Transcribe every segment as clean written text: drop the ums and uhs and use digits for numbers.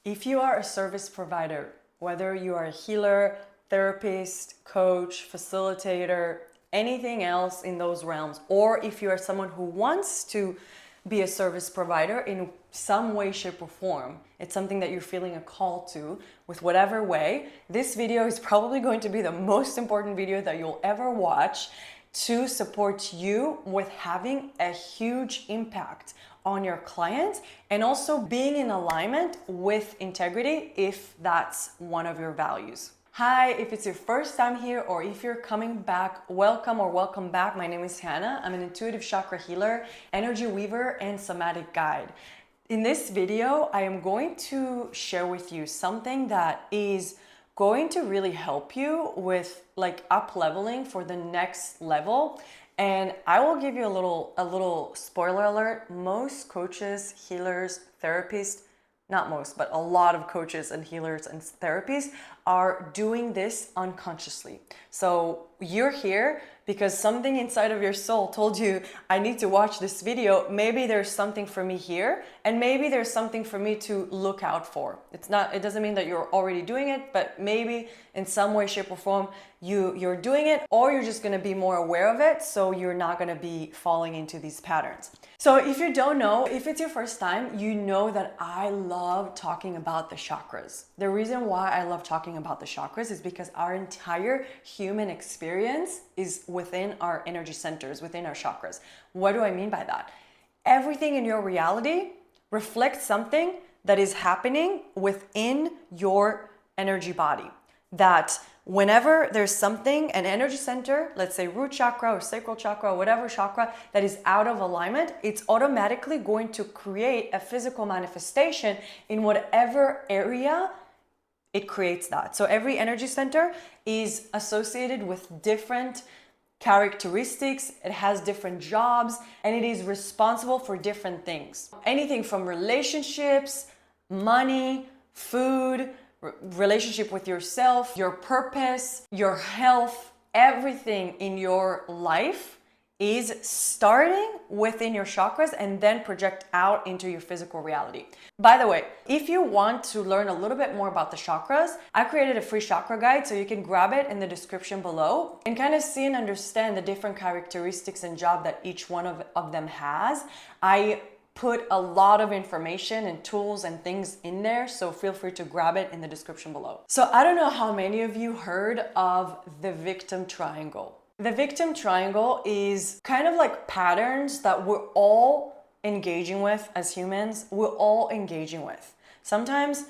If you are a service provider, whether you are a healer, therapist, coach, facilitator, anything else in those realms, or if you are someone who wants to be a service provider in some way, shape, or form, it's something that you're feeling a call to with whatever way, this video is probably going to be the most important video that you'll ever watch to support you with having a huge impact on your clients and also being in alignment with integrity if that's one of your values. Hi, if it's your first time here or if you're coming back, welcome or welcome back. My name is Hannah. I'm an intuitive chakra healer, energy weaver, and somatic guide. In this video, I am going to share with you something that is going to really help you with like up leveling for the next level. And I will give you a little spoiler alert. Most coaches, healers, therapists, not most, but a lot of coaches and healers and therapists are doing this unconsciously. So you're here because something inside of your soul told you, I need to watch this video. Maybe there's something for me here, and maybe there's something for me to look out for. It doesn't mean that you're already doing it, but maybe in some way, shape, or form, you're doing it, or you're just gonna be more aware of it, so you're not gonna be falling into these patterns. So if you don't know, if it's your first time, you know that I love talking about the chakras. The reason why I love talking about the chakras is because our entire human experience is within our energy centers, within our chakras. What do I mean by that? Everything in your reality reflects something that is happening within your energy body. That whenever there's something, an energy center, let's say root chakra or sacral chakra, or whatever chakra that is out of alignment, it's automatically going to create a physical manifestation in whatever area it creates that. So every energy center is associated with different characteristics, it has different jobs, and it is responsible for different things. Anything from relationships, money, food, relationship with yourself, your purpose, your health, everything in your life is starting within your chakras and then project out into your physical reality. By the way, if you want to learn a little bit more about the chakras, I created a free chakra guide, so you can grab it in the description below and kind of see and understand the different characteristics and job that each one of them has. I put a lot of information and tools and things in there, so feel free to grab it in the description below. So I don't know how many of you heard of the victim triangle. The victim triangle is kind of like patterns that we're all engaging with as humans. We're all engaging with. Sometimes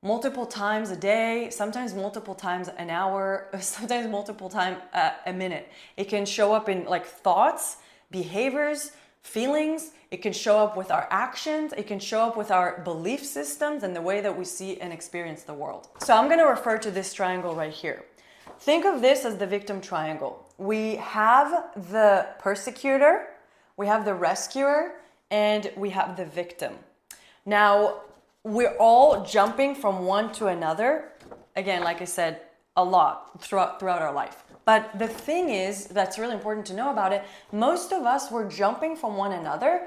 multiple times a day, sometimes multiple times an hour, sometimes multiple times a minute. It can show up in like thoughts, behaviors, feelings. It can show up with our actions. It can show up with our belief systems and the way that we see and experience the world. So I'm going to refer to this triangle right here. Think of this as the victim triangle. We have the persecutor, we have the rescuer, and we have the victim. Now, we're all jumping from one to another. Again, like I said, a lot throughout our life. But the thing is, that's really important to know about it, most of us were jumping from one another,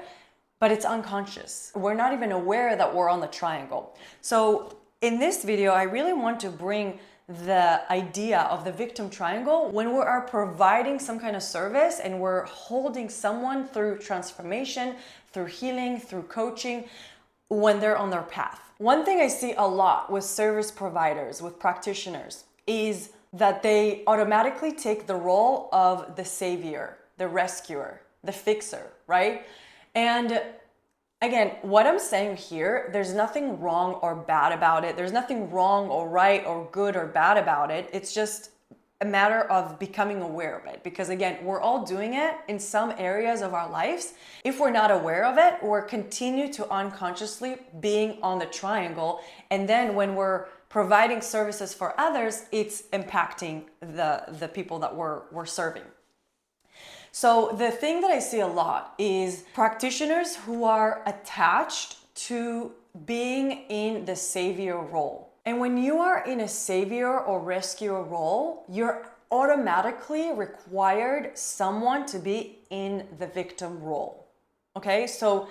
but it's unconscious. We're not even aware that we're on the triangle. So in this video, I really want to bring the idea of the victim triangle when we are providing some kind of service and we're holding someone through transformation, through healing, through coaching, when they're on their path. One thing I see a lot with service providers, with practitioners, is that they automatically take the role of the savior, the rescuer, the fixer, right? And again, what I'm saying here, there's nothing wrong or bad about it. There's nothing wrong or right or good or bad about it. It's just a matter of becoming aware of it. Because again, we're all doing it in some areas of our lives. If we're not aware of it, we're continue to unconsciously being on the triangle. And then when we're providing services for others, it's impacting the people that we're serving. So the thing that I see a lot is practitioners who are attached to being in the savior role. And when you are in a savior or rescuer role, you're automatically required someone to be in the victim role. Okay, so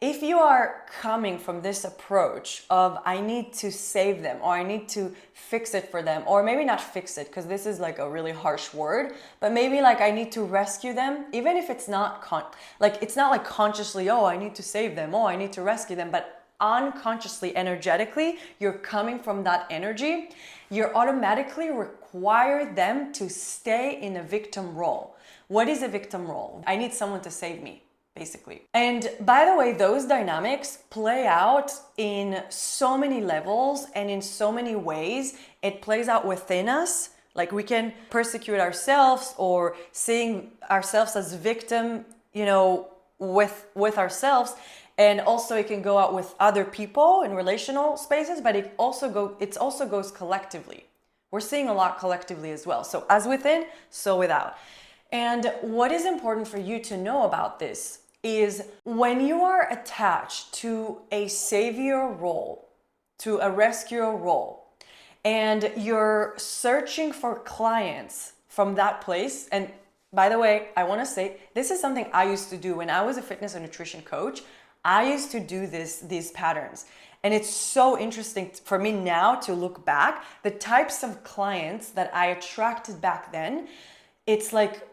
if you are coming from this approach of I need to save them, or I need to fix it for them, or maybe not fix it because this is like a really harsh word, but maybe like I need to rescue them, even if it's not it's not like consciously, oh, I need to save them, oh, I need to rescue them, but unconsciously, energetically, you're coming from that energy, you're automatically require them to stay in a victim role. What is a victim role? I need someone to save me, basically. And by the way, those dynamics play out in so many levels and in so many ways. It plays out within us. Like we can persecute ourselves or seeing ourselves as victim, with ourselves. And also it can go out with other people in relational spaces, but it also goes collectively. We're seeing a lot collectively as well. So as within, so without. And what is important for you to know about this is when you are attached to a savior role, to a rescuer role, and you're searching for clients from that place. And by the way, I want to say this is something I used to do when I was a fitness and nutrition coach. I used to do these patterns. And it's so interesting for me now to look back, the types of clients that I attracted back then. It's like,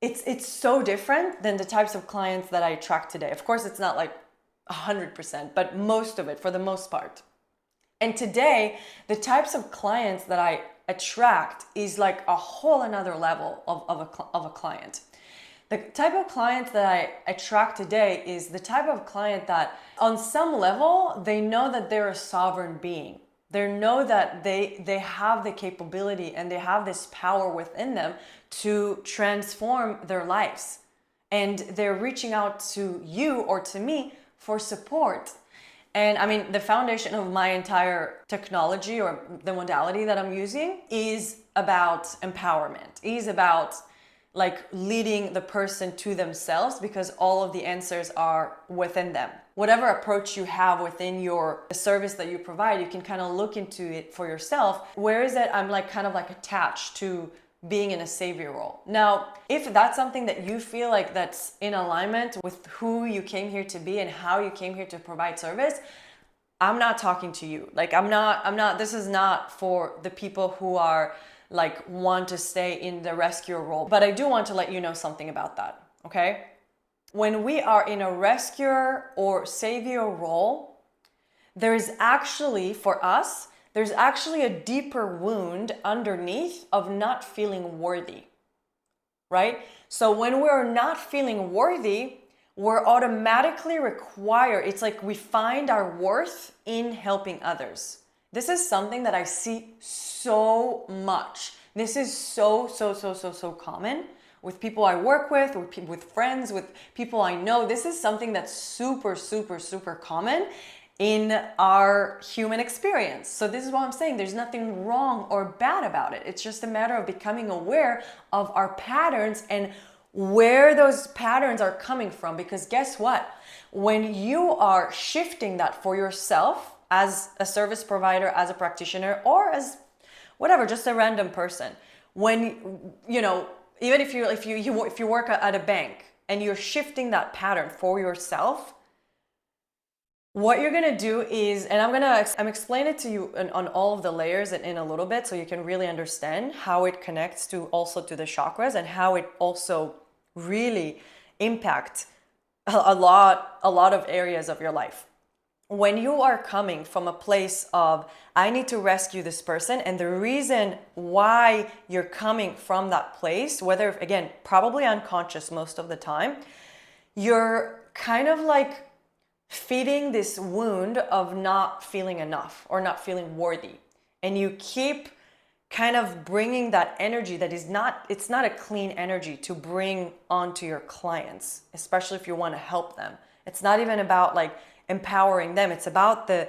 it's so different than the types of clients that I attract today. Of course, it's not like 100%, but most of it, for the most part. And today, the types of clients that I attract is like a whole another level of a client. The type of client that I attract today is the type of client that on some level, they know that they're a sovereign being. They know that they have the capability and they have this power within them to transform their lives. And they're reaching out to you or to me for support. And I mean, the foundation of my entire technology or the modality that I'm using is about empowerment, is about like leading the person to themselves, because all of the answers are within them. Whatever approach you have within the service that you provide, you can kind of look into it for yourself. Where is it I'm like kind of like attached to being in a savior role? Now, if that's something that you feel like that's in alignment with who you came here to be and how you came here to provide service, I'm not talking to you. Like I'm not, this is not for the people who are like want to stay in the rescuer role. But I do want to let you know something about that, okay? When we are in a rescuer or savior role, there's actually, for us, there's actually a deeper wound underneath of not feeling worthy, right? So when we're not feeling worthy, we're automatically required, it's like we find our worth in helping others. This is something that I see so much. This is so common with people I work with friends, with people I know. This is something that's super common in our human experience. So this is what I'm saying. There's nothing wrong or bad about it. It's just a matter of becoming aware of our patterns and where those patterns are coming from. Because guess what? When you are shifting that for yourself, as a service provider, as a practitioner, or as whatever, just a random person, when even if you work at a bank and you're shifting that pattern for yourself, what you're gonna do is, and I'm explaining it to you on all of the layers in a little bit, so you can really understand how it connects to the chakras and how it also really impacts a lot of areas of your life. When you are coming from a place of, I need to rescue this person, and the reason why you're coming from that place, whether, again, probably unconscious most of the time, you're kind of like feeding this wound of not feeling enough or not feeling worthy. And you keep kind of bringing that energy that is it's not a clean energy to bring onto your clients, especially if you want to help them. It's not even about like empowering them. It's about the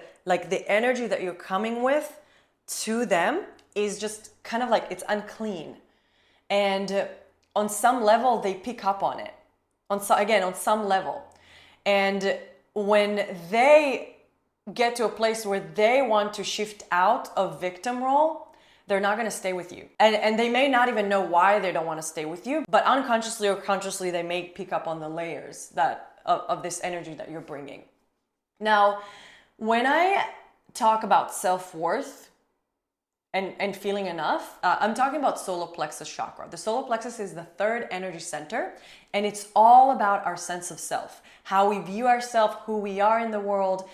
energy that you're coming with to them is just kind of like, it's unclean. And on some level, they pick up on it. On some level. And when they get to a place where they want to shift out of victim role, they're not going to stay with you. And they may not even know why they don't want to stay with you, but unconsciously or consciously, they may pick up on the layers of this energy that you're bringing. Now, when I talk about self-worth and feeling enough, I'm talking about solar plexus chakra. The solar plexus is the third energy center, and it's all about our sense of self, how we view ourselves, who we are in the world,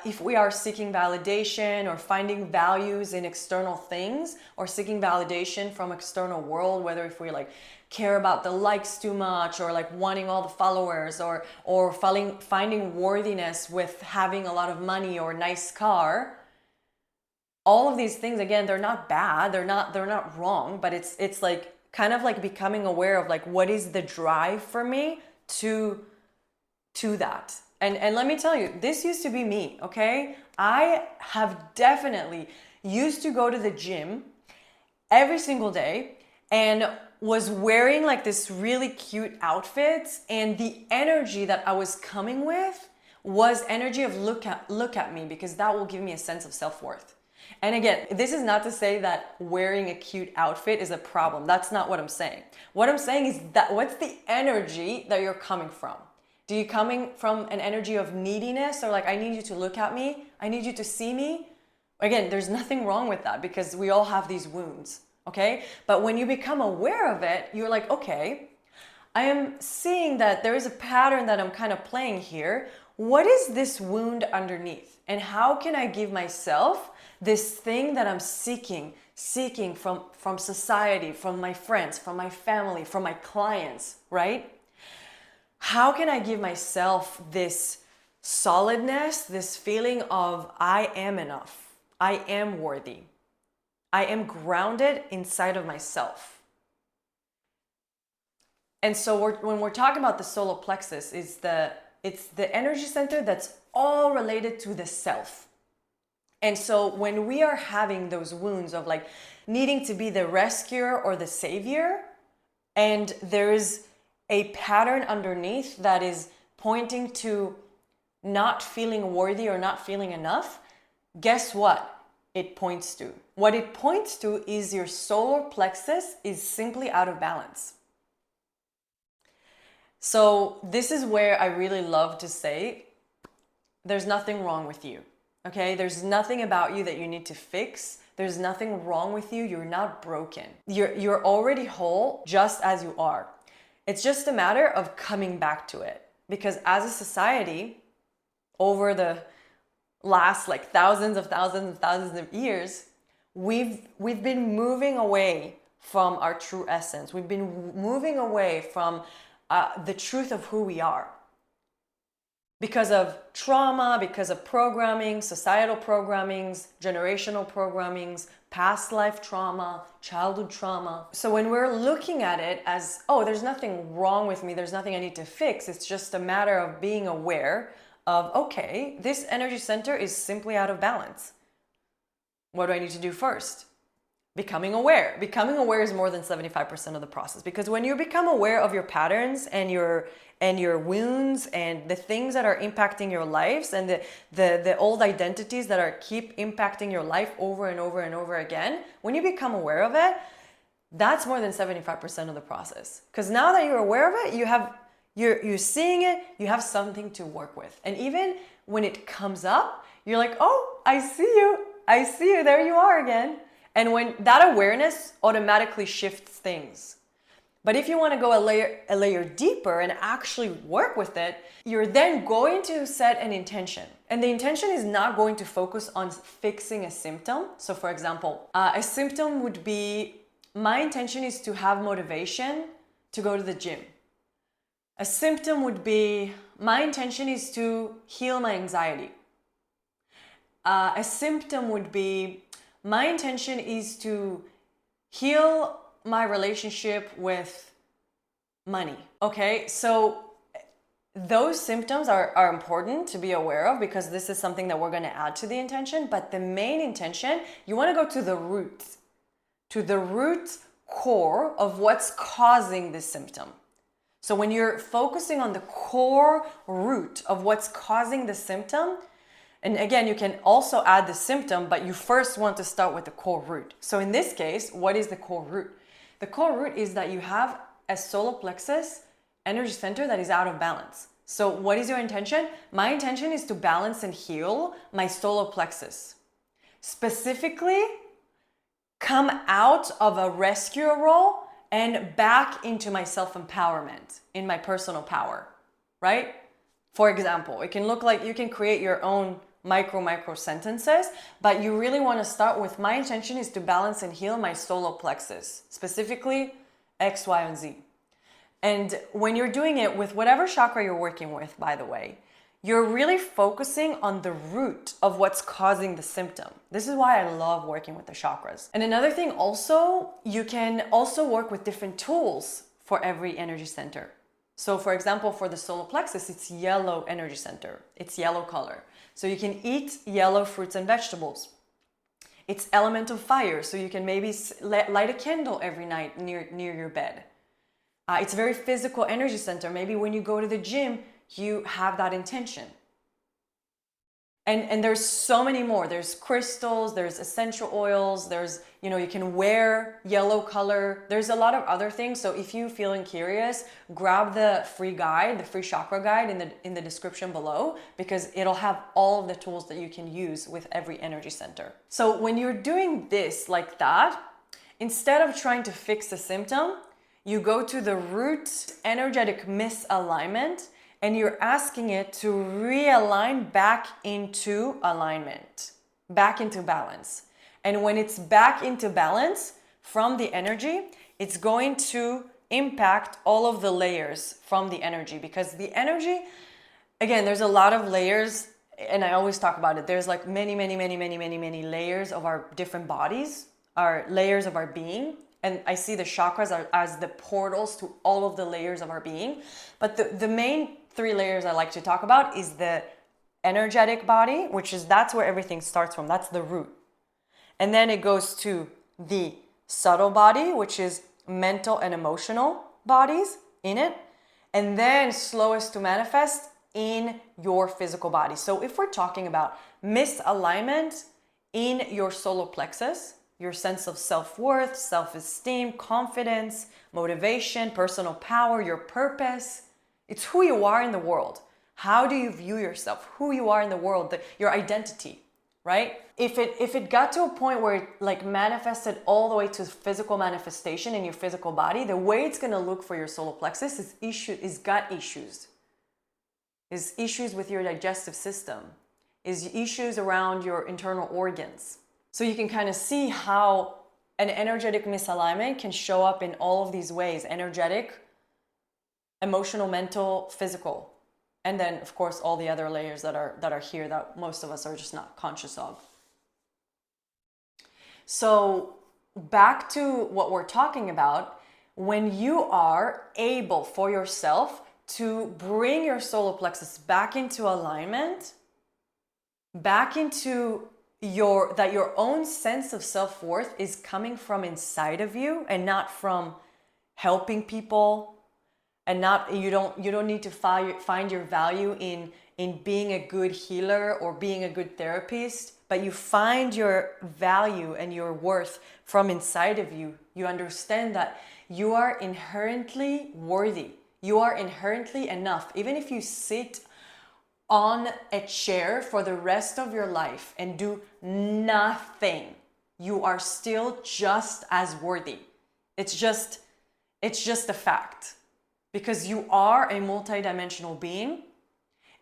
if we are seeking validation or finding values in external things, or seeking validation from external world, whether if we like care about the likes too much, or like wanting all the followers, or finding worthiness with having a lot of money or a nice car. All of these things, again, they're not bad, they're not wrong, but it's like kind of like becoming aware of like what is the drive for me to that. And let me tell you, this used to be me, okay? I have definitely used to go to the gym every single day and was wearing like this really cute outfits, and the energy that I was coming with was energy of look at me, because that will give me a sense of self-worth. And again, this is not to say that wearing a cute outfit is a problem. That's not what I'm saying. What I'm saying is that what's the energy that you're coming from? Do you coming from an energy of neediness, or like, I need you to look at me, I need you to see me? Again, there's nothing wrong with that, because we all have these wounds, okay? But when you become aware of it, you're like, okay, I am seeing that there is a pattern that I'm kind of playing here. What is this wound underneath? And how can I give myself this thing that I'm seeking from society, from my friends, from my family, from my clients, right? How can I give myself this solidness, this feeling of I am enough, I am worthy, I am grounded inside of myself? And so when we're talking about the solar plexus, it's the energy center that's all related to the self. And so when we are having those wounds of like needing to be the rescuer or the savior, and there is a pattern underneath that is pointing to not feeling worthy or not feeling enough, guess what it points to? What it points to is your solar plexus is simply out of balance. So this is where I really love to say, there's nothing wrong with you. Okay, there's nothing about you that you need to fix. There's nothing wrong with you. You're not broken. You're already whole just as you are. It's just a matter of coming back to it. Because as a society, over the last like thousands of years, we've been moving away from our true essence. We've been moving away from the truth of who we are. Because of trauma, because of programming, societal programmings, generational programmings, past life trauma, childhood trauma. So when we're looking at it as, oh, there's nothing wrong with me, there's nothing I need to fix, it's just a matter of being aware of, okay, this energy center is simply out of balance. What do I need to do first? Becoming aware. Becoming aware is more than 75% of the process, because when you become aware of your patterns and your wounds and the things that are impacting your lives and the old identities that are keep impacting your life over and over and over again, when you become aware of it, that's more than 75% of the process. Because now that you're aware of it, you're seeing it, you have something to work with. And even when it comes up, you're like, oh, I see you, there you are again. And when that awareness automatically shifts things. But if you want to go a layer deeper and actually work with it, you're then going to set an intention. And the intention is not going to focus on fixing a symptom. So for example, a symptom would be, my intention is to have motivation to go to the gym. A symptom would be, my intention is to heal my anxiety. A symptom would be, my intention is to heal my relationship with money. Okay, so those symptoms are important to be aware of, because this is something that we're going to add to the intention. But the main intention, you want to go to the root core of what's causing this symptom. So when you're focusing on the core root of what's causing the symptom, and again, you can also add the symptom, but you first want to start with the core root. So in this case, what is the core root? The core root is that you have a solar plexus energy center that is out of balance. So what is your intention? My intention is to balance and heal my solar plexus. Specifically, come out of a rescuer role and back into my self-empowerment, in my personal power, right? For example, it can look like you can create your own micro sentences, but you really want to start with, my intention is to balance and heal my solar plexus, specifically X, Y, and Z. And when you're doing it with whatever chakra you're working with, by the way, you're really focusing on the root of what's causing the symptom. This is why I love working with the chakras. And another thing also, you can also work with different tools for every energy center. So for example, for the solar plexus, it's yellow energy center. It's yellow color. So you can eat yellow fruits and vegetables. It's element of fire. So you can maybe light a candle every night near your bed. It's a very physical energy center. Maybe when you go to the gym, you have that intention. And there's so many more. There's crystals, there's essential oils, there's, you can wear yellow color. There's a lot of other things. So if you're feeling curious, grab the free guide, the free chakra guide in the description below, because it'll have all of the tools that you can use with every energy center. So when you're doing this like that, instead of trying to fix the symptom, you go to the root energetic misalignment, and you're asking it to realign back into alignment, back into balance. And when it's back into balance from the energy, it's going to impact all of the layers from the energy, because the energy, again, there's a lot of layers, and I always talk about it. There's like many layers of our different bodies, our layers of our being. And I see the chakras as the portals to all of the layers of our being. But the main 3 layers I like to talk about is the energetic body, that's where everything starts from. That's the root. And then it goes to the subtle body, which is mental and emotional bodies in it. And then slowest to manifest in your physical body. So if we're talking about misalignment in your solar plexus, your sense of self-worth, self-esteem, confidence, motivation, personal power, your purpose. It's who you are in the world. How do you view yourself? Who you are in the world, your identity, right? If it got to a point where it like manifested all the way to physical manifestation in your physical body, the way it's gonna look for your solar plexus is gut issues, is issues with your digestive system, is issues around your internal organs. So you can kind of see how an energetic misalignment can show up in all of these ways: energetic, emotional, mental, physical. And then of course all the other layers that are here that most of us are just not conscious of. So back to what we're talking about, when you are able for yourself to bring your solar plexus back into alignment, back into your own sense of self-worth is coming from inside of you and not from helping people, and not you don't need to find your value in being a good healer or being a good therapist, but you find your value and your worth from inside of you. You understand that you are inherently worthy. You are inherently enough. Even if you sit on a chair for the rest of your life and do nothing, you are still just as worthy. It's just a fact, because you are a multidimensional being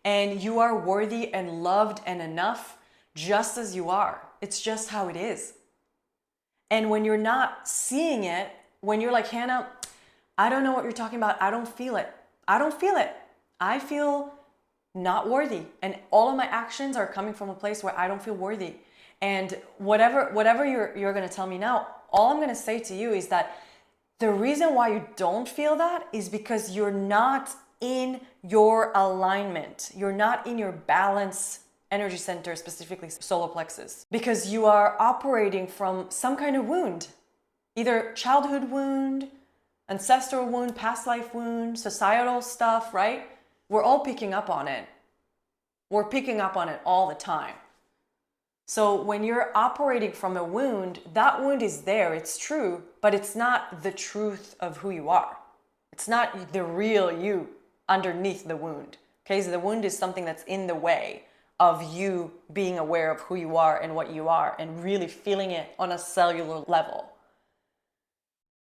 and you are worthy and loved and enough just as you are. It's just how it is. And when you're not seeing it, when you're like, Hannah, I don't know what you're talking about. I don't feel it. I feel not worthy, and all of my actions are coming from a place where I don't feel worthy. And whatever you're going to tell me now, all I'm going to say to you is that the reason why you don't feel that is because you're not in your alignment. You're not in your balance energy center, specifically solar plexus, because you are operating from some kind of wound, either childhood wound, ancestral wound, past life wound, societal stuff, right? We're all picking up on it. We're picking up on it all the time. So when you're operating from a wound, that wound is there, it's true, but it's not the truth of who you are. It's not the real you underneath the wound. Okay, so the wound is something that's in the way of you being aware of who you are and what you are and really feeling it on a cellular level.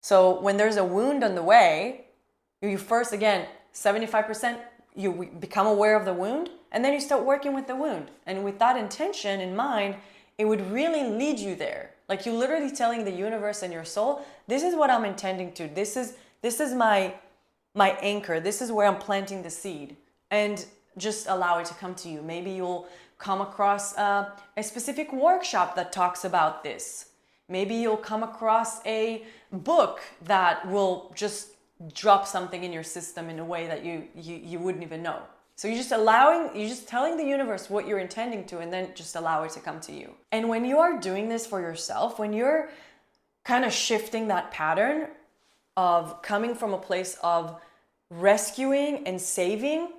So when there's a wound on the way, you first, again, 75%, you become aware of the wound, and then you start working with the wound. And with that intention in mind, it would really lead you there. Like you're literally telling the universe and your soul, this is what I'm intending to. This is my anchor. This is where I'm planting the seed. And just allow it to come to you. Maybe you'll come across a specific workshop that talks about this. Maybe you'll come across a book that will just drop something in your system in a way that you wouldn't even know. So you're just telling the universe what you're intending to, and then just allow it to come to you. And when you are doing this for yourself, when you're kind of shifting that pattern of coming from a place of rescuing and saving,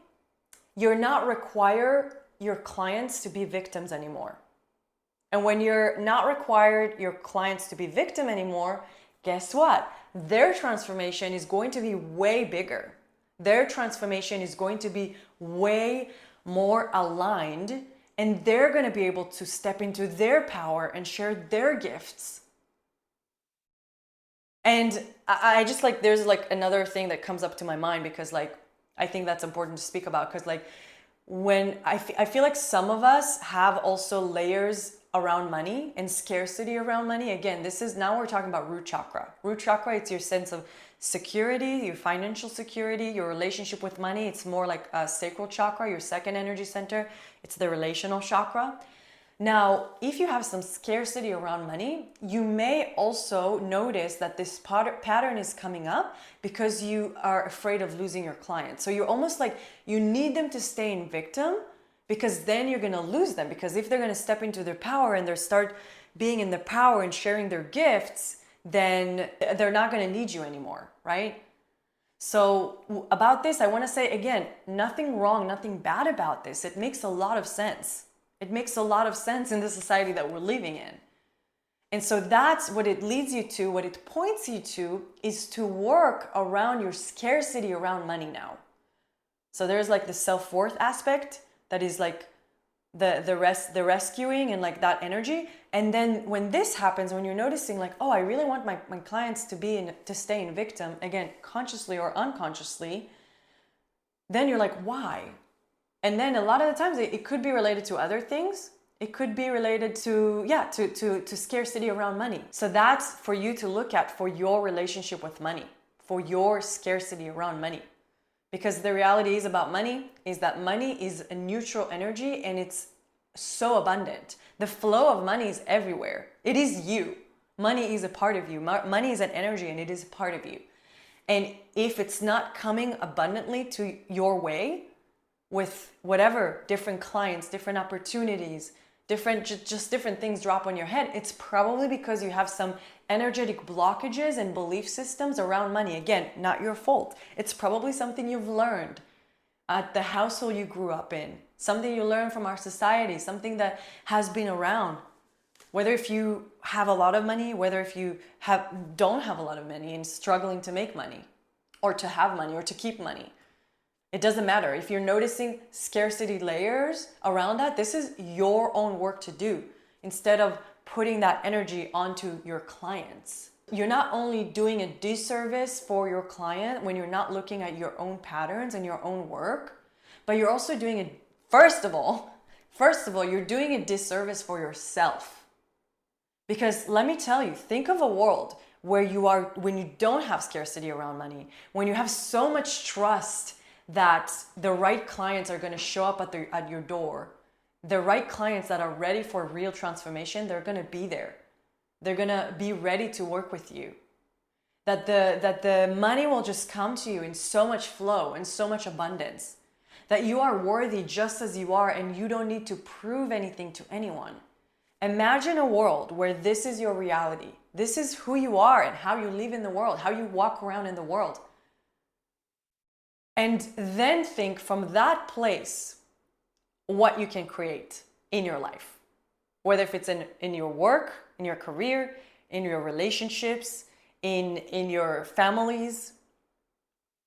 you're not require your clients to be victims anymore. And when you're not required your clients to be victim anymore, guess what? Their transformation is going to be way bigger. Their transformation is going to be way more aligned, and they're going to be able to step into their power and share their gifts. And I just like, there's like another thing that comes up to my mind, because like, I think that's important to speak about, because like when I feel like some of us have also layers around money and scarcity around money. Again, now we're talking about root chakra. Root chakra, it's your sense of security, your financial security, your relationship with money. It's more like a sacral chakra, your second energy center. It's the relational chakra. Now, if you have some scarcity around money, you may also notice that this pattern is coming up because you are afraid of losing your clients. So you're almost like you need them to stay in victim, because then you're going to lose them. Because if they're going to step into their power and they start being in their power and sharing their gifts, then they're not going to need you anymore, right? So about this, I want to say again, nothing wrong, nothing bad about this. It makes a lot of sense. It makes a lot of sense in the society that we're living in. And so that's what it leads you to, what it points you to, is to work around your scarcity around money now. So there's like the self-worth aspect that is like the rescuing and like that energy. And then when this happens, when you're noticing like, oh, I really want my clients to stay in victim, again, consciously or unconsciously, then you're like, why? And then a lot of the times it could be related to other things. It could be related to scarcity around money. So that's for you to look at for your relationship with money, for your scarcity around money. Because the reality is about money is that money is a neutral energy, and it's so abundant. The flow of money is everywhere. It is you. Money is a part of you. Money is an energy, and it is a part of you. And if it's not coming abundantly to your way, with whatever different clients, different opportunities, just different things drop on your head, it's probably because you have some energetic blockages and belief systems around money. Again, not your fault. It's probably something you've learned at the household you grew up in, something you learned from our society, something that has been around. Whether if you have a lot of money, whether if you don't have a lot of money and struggling to make money, or to have money, or to keep money. It doesn't matter. If you're noticing scarcity layers around that, this is your own work to do, instead of putting that energy onto your clients. You're not only doing a disservice for your client when you're not looking at your own patterns and your own work, but you're also doing it, first of all, you're doing a disservice for yourself. Because let me tell you, think of a world where when you don't have scarcity around money, when you have so much trust that the right clients are going to show up at your door. The right clients that are ready for real transformation, they're going to be there. They're going to be ready to work with you. That the money will just come to you in so much flow and so much abundance. That you are worthy just as you are, and you don't need to prove anything to anyone. Imagine a world where this is your reality. This is who you are and how you live in the world, how you walk around in the world. And then think from that place what you can create in your life. Whether if it's in your work, in your career, in your relationships, in your families,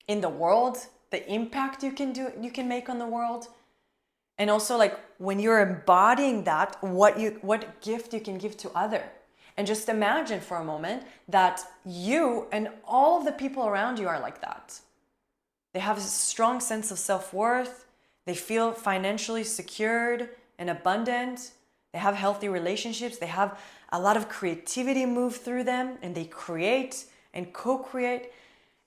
in the world, the impact you can make on the world. And also, like, when you're embodying that, what gift you can give to other. And just imagine for a moment that you and all of the people around you are like that. They have a strong sense of self-worth. They feel financially secured and abundant. They have healthy relationships. They have a lot of creativity move through them, and they create and co-create.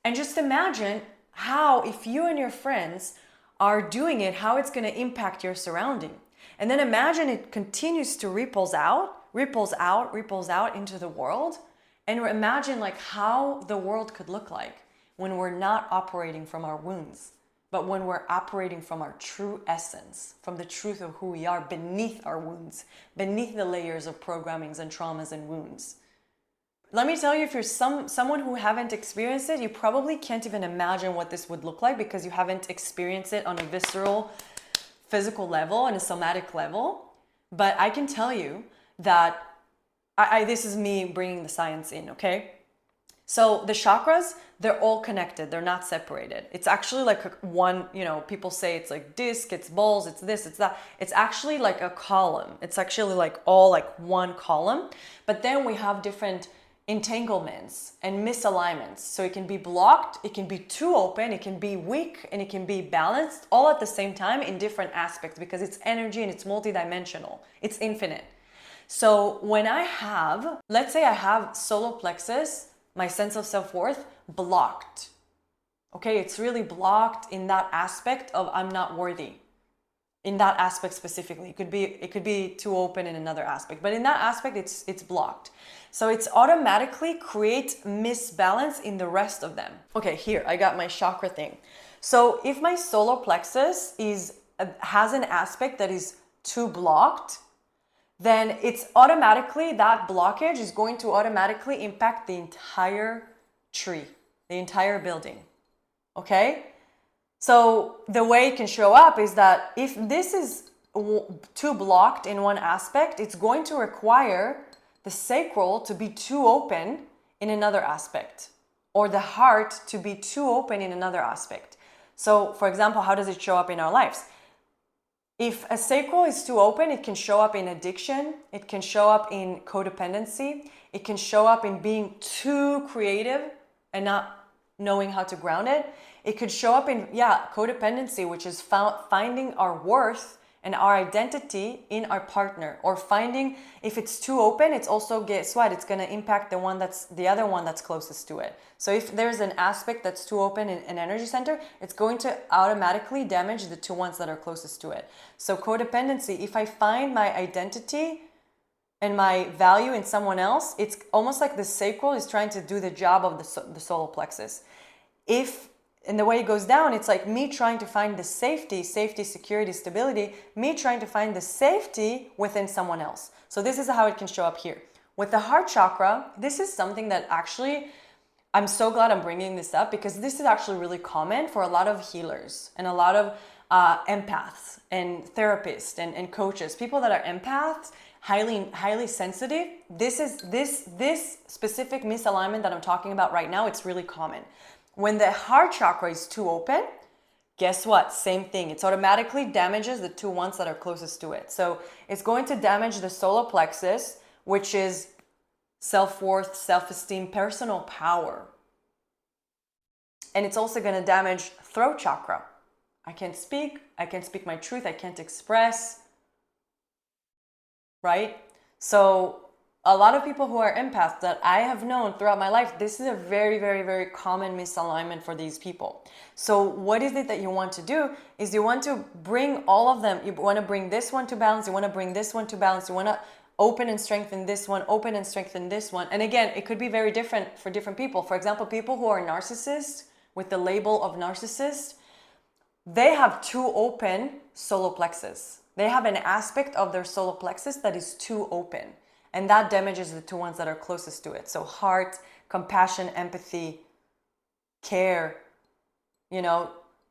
And just imagine how, if you and your friends are doing it, how it's going to impact your surrounding. And then imagine it continues to ripples out into the world. And imagine like how the world could look like when we're not operating from our wounds, but when we're operating from our true essence, from the truth of who we are beneath our wounds, beneath the layers of programmings and traumas and wounds. Let me tell you, if you're someone who haven't experienced it, you probably can't even imagine what this would look like because you haven't experienced it on a visceral, physical level and a somatic level. But I can tell you that this is me bringing the science in, okay? So the chakras, they're all connected. They're not separated. It's actually like one, people say it's like disc, it's balls, it's this, it's that. It's actually like a column. It's actually like all like one column. But then we have different entanglements and misalignments. So it can be blocked, it can be too open, it can be weak, and it can be balanced all at the same time in different aspects because it's energy and it's multidimensional. It's infinite. So when let's say I have solar plexus, my sense of self-worth, blocked. Okay, it's really blocked in that aspect of I'm not worthy. In that aspect specifically. It could be too open in another aspect, but in that aspect it's blocked. So it's automatically create misbalance in the rest of them. Okay, here I got my chakra thing. So if my solar plexus has an aspect that is too blocked, then it's automatically, that blockage is going to automatically impact the entire tree, the entire building. Okay? So the way it can show up is that if this is too blocked in one aspect, it's going to require the sacral to be too open in another aspect, or the heart to be too open in another aspect. So for example, how does it show up in our lives? If a sacral is too open, it can show up in addiction, it can show up in codependency, it can show up in being too creative and not knowing how to ground it. It could show up in, codependency, which is finding our worth and our identity in our partner, or finding, if it's too open, it's also, guess what, it's going to impact the other one that's closest to it. So if there's an aspect that's too open in an energy center, it's going to automatically damage the two ones that are closest to it. So codependency, if I find my identity and my value in someone else, it's almost like the sacral is trying to do the job of the solar plexus. And the way it goes down, it's like me trying to find the safety, security, stability, me trying to find the safety within someone else. So this is how it can show up here. With the heart chakra, this is something that actually, I'm so glad I'm bringing this up because this is actually really common for a lot of healers and a lot of empaths and therapists and coaches, people that are empaths, highly sensitive. This specific misalignment that I'm talking about right now, it's really common. When the heart chakra is too open, guess what? Same thing. It automatically damages the two ones that are closest to it. So it's going to damage the solar plexus, which is self-worth, self-esteem, personal power. And it's also going to damage throat chakra. I can't speak my truth, I can't express, right? So a lot of people who are empaths that I have known throughout my life, this is a very, very, very common misalignment for these people. So what is it that you want to do is you want to bring all of them. You want to bring this one to balance. You want to bring this one to balance. You want to open and strengthen this one, open and strengthen this one. And again, it could be very different for different people. For example, people who are narcissists with the label of narcissist, they have too open solar plexus. They have an aspect of their solar plexus that is too open. And that damages the two ones that are closest to it. So heart, compassion, empathy, care,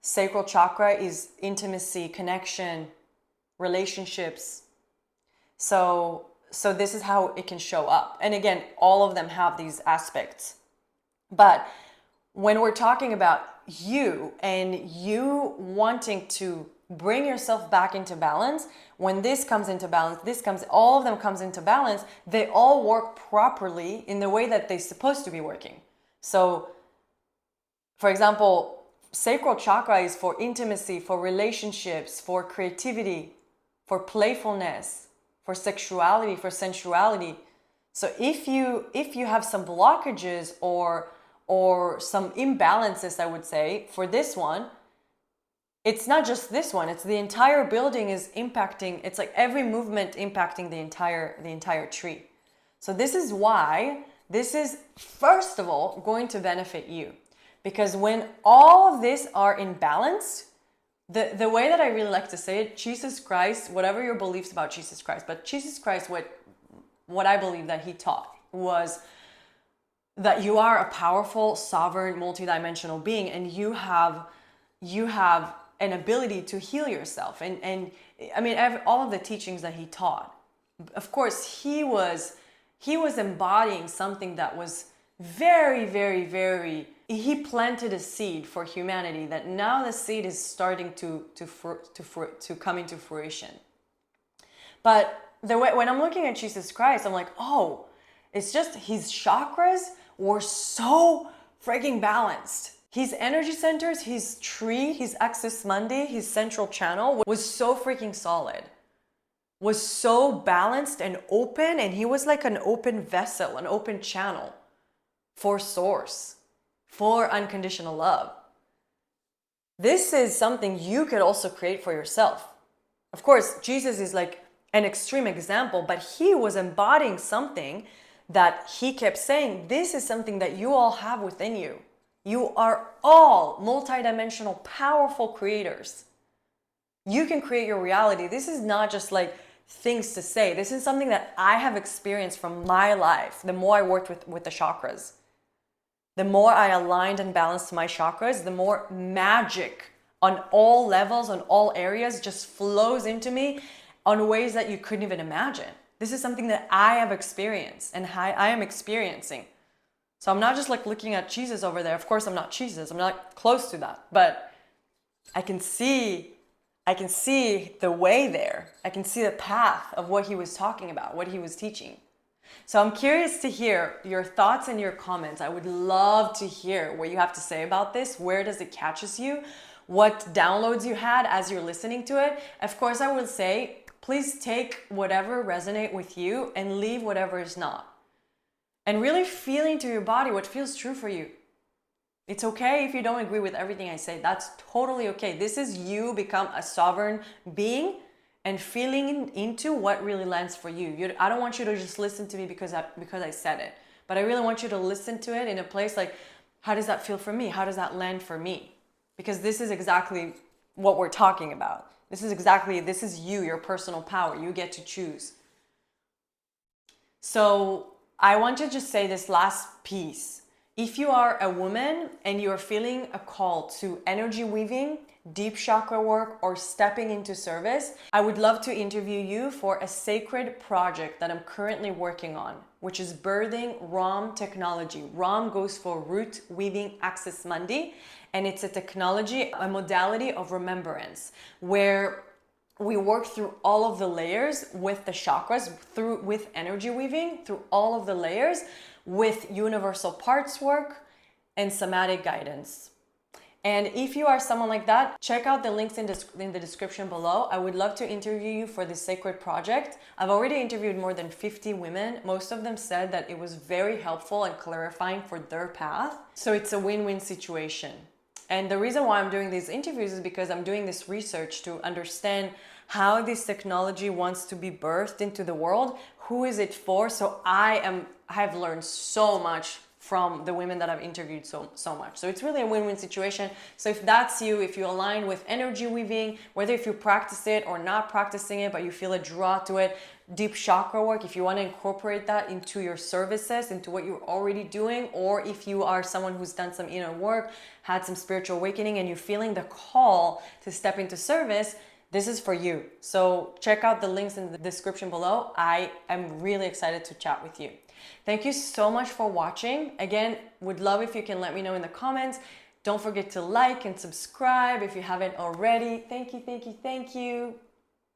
sacral chakra is intimacy, connection, relationships. So this is how it can show up. And again, all of them have these aspects. But when we're talking about you and you wanting to bring yourself back into balance, when this comes into balance, all of them comes into balance, they all work properly in the way that they're supposed to be working. So, for example, sacral chakra is for intimacy, for relationships, for creativity, for playfulness, for sexuality, for sensuality. So if you have some blockages or some imbalances, I would say, for this one, it's not just this one, it's the entire building is impacting. It's like every movement impacting the entire tree. So this is why this is, first of all, going to benefit you. Because when all of this are in balance, the way that I really like to say it, Jesus Christ, whatever your beliefs about Jesus Christ, but Jesus Christ, what I believe that he taught was that you are a powerful, sovereign, multidimensional being, and you have an ability to heal yourself. And I mean, all of the teachings that he taught, of course, he was embodying something that was very, very, very, he planted a seed for humanity that now the seed is starting to come into fruition. But the way, when I'm looking at Jesus Christ, I'm like, oh, it's just his chakras were so freaking balanced. His energy centers, his tree, his axis mundi, his central channel was so freaking solid, was so balanced and open, and he was like an open vessel, an open channel for source, for unconditional love. This is something you could also create for yourself. Of course, Jesus is like an extreme example, but he was embodying something that he kept saying, this is something that you all have within you. You are all multidimensional, powerful creators. You can create your reality. This is not just like things to say. This is something that I have experienced from my life. The more I worked with the chakras, the more I aligned and balanced my chakras, the more magic on all levels, on all areas, just flows into me on ways that you couldn't even imagine. This is something that I have experienced and I am experiencing. So I'm not just like looking at Jesus over there. Of course, I'm not Jesus. I'm not close to that. But I can see the way there. I can see the path of what he was talking about, what he was teaching. So I'm curious to hear your thoughts and your comments. I would love to hear what you have to say about this. Where does it catches you? What downloads you had as you're listening to it? Of course, I will say, please take whatever resonates with you and leave whatever is not. And really feel into your body what feels true for you. It's okay if you don't agree with everything I say. That's totally okay. This is you become a sovereign being and feeling into what really lands for you. I don't want you to just listen to me because I said it. But I really want you to listen to it in a place like, how does that feel for me? How does that land for me? Because this is exactly what we're talking about. This is you, your personal power. You get to choose. So I want to just say this last piece. If you are a woman and you're feeling a call to energy weaving, deep chakra work, or stepping into service, I would love to interview you for a sacred project that I'm currently working on, which is birthing RWAM Technology. RWAM goes for Root Weaving Axis Mundi, and it's a technology, a modality of remembrance, where we work through all of the layers with the chakras, with energy weaving, through all of the layers, with universal parts work and somatic guidance. And if you are someone like that, check out the links in the description below. I would love to interview you for this sacred project. I've already interviewed more than 50 women. Most of them said that it was very helpful and clarifying for their path. So it's a win-win situation. And the reason why I'm doing these interviews is because I'm doing this research to understand how this technology wants to be birthed into the world. Who is it for? So I have learned so much from the women that I've interviewed so much. So it's really a win-win situation. So if that's you, if you align with energy weaving, whether if you practice it or not practicing it, but you feel a draw to it, deep chakra work, if you want to incorporate that into your services, into what you're already doing, or if you are someone who's done some inner work, had some spiritual awakening, and you're feeling the call to step into service, this is for you. So check out the links in the description below. I am really excited to chat with you. Thank you so much for watching. Again, would love if you can let me know in the comments. Don't forget to like and subscribe if you haven't already. Thank you, thank you, thank you.